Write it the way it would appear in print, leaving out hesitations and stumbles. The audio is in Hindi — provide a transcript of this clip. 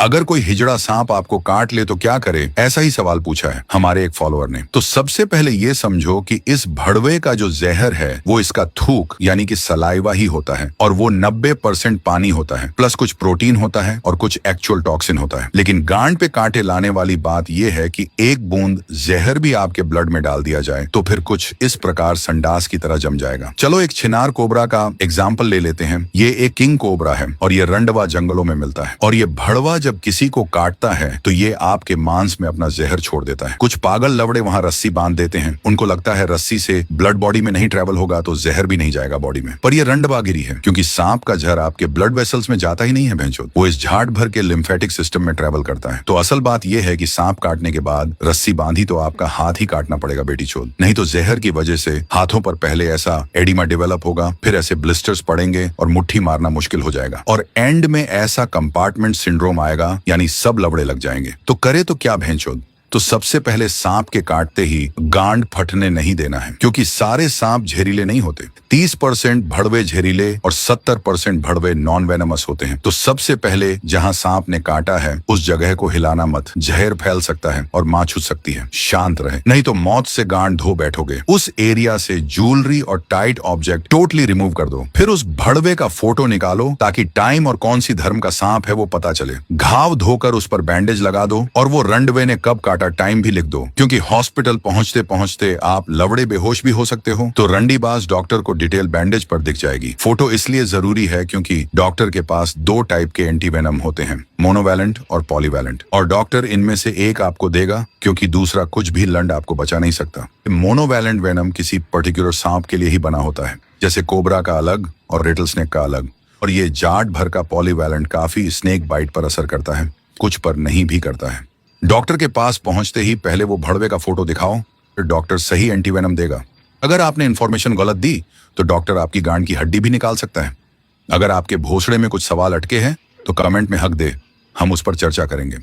अगर कोई हिजड़ा सांप आपको काट ले तो क्या करे, ऐसा ही सवाल पूछा है हमारे एक फॉलोअर ने। तो सबसे पहले ये समझो कि इस भड़वे का जो जहर है वो इसका थूक यानी कि सलाइवा ही होता है, और वो 90% पानी होता है, प्लस कुछ प्रोटीन होता है और कुछ एक्चुअल टॉक्सिन होता है। लेकिन गांड पे कांटे लाने वाली बात यह है कि एक बूंद जहर भी आपके ब्लड में डाल दिया जाए तो फिर कुछ इस प्रकार संडास की तरह जम जाएगा। चलो एक छिनार कोबरा का एग्जाम्पल ले लेते हैं। ये एक किंग कोबरा है और ये रंडवा जंगलों में मिलता है, और ये भड़वा जब किसी को काटता है तो ये आपके मांस में अपना जहर छोड़ देता है। कुछ पागल लवड़े वहां रस्सी बांध देते हैं, उनको लगता है रस्सी से ब्लड बॉडी में नहीं ट्रेवल होगा तो जहर भी नहीं जाएगा बॉडी में, पर ये रंडवागिरी है, क्योंकि सांप का जहर आपके ब्लड वेसल्स में जाता ही नहीं है भैंचोद, वो इस झाड़ भर के लिम्फेटिक सिस्टम में ट्रेवल करता है। तो असल बात यह है कि सांप काटने के बाद रस्सी बांधी तो आपका हाथ ही काटना पड़ेगा बेटी चोद, नहीं तो जहर की वजह से हाथों पर पहले ऐसा एडिमा डेवलप होगा, फिर ऐसे ब्लिस्टर्स पड़ेंगे और मुट्ठी मारना मुश्किल हो जाएगा, और एंड में ऐसा कंपार्टमेंट सिंड्रोम आएगा, यानी सब लवड़े लग जाएंगे। तो करे तो क्या भैंचोद? तो सबसे पहले सांप के काटते ही गांड फटने नहीं देना है, क्योंकि सारे सांप जहरीले नहीं होते। 30% भड़वे जहरीले और 70% भड़वे नॉन वेनमस होते हैं। तो सबसे पहले जहां सांप ने काटा है उस जगह को हिलाना मत, जहर फैल सकता है और मां छूट सकती है। शांत रहे, नहीं तो मौत से गांड धो बैठोगे। उस एरिया से ज्वेलरी और टाइट ऑब्जेक्ट टोटली रिमूव कर दो। फिर उस भड़वे का फोटो निकालो ताकि टाइम और कौन सी धर्म का सांप है वो पता चले। घाव धोकर उस पर बैंडेज लगा दो और वो रंडवे ने कब काटा टाइम भी लिख दो, क्योंकि हॉस्पिटल पहुंचते पहुंचते आप लवड़े बेहोश भी हो सकते हो। तो रंडीबाज डॉक्टर को डिटेल बैंडेज पर दिख जाएगी। फोटो इसलिए जरूरी है क्योंकि डॉक्टर के पास 2 टाइप के एंटीवेनम होते हैं, मोनोवैलेंट और पॉलीवैलेंट, और डॉक्टर इनमें से एक आपको देगा क्योंकि दूसरा कुछ भी लंड आपको बचा नहीं सकता। मोनोवैलेंट वेनम किसी पर्टिकुलर सांप के लिए ही बना होता है, जैसे कोबरा का अलग और रेटल स्नेक का अलग, और ये जाट भर का पॉलीवैलेंट काफी स्नेक बाइट पर असर करता है, कुछ पर नहीं भी करता है। डॉक्टर के पास पहुंचते ही पहले वो भड़वे का फोटो दिखाओ, फिर डॉक्टर सही एंटीवेनम देगा। अगर आपने इन्फॉर्मेशन गलत दी तो डॉक्टर आपकी गांड की हड्डी भी निकाल सकता है। अगर आपके भोसड़े में कुछ सवाल अटके हैं तो कमेंट में हक दे, हम उस पर चर्चा करेंगे।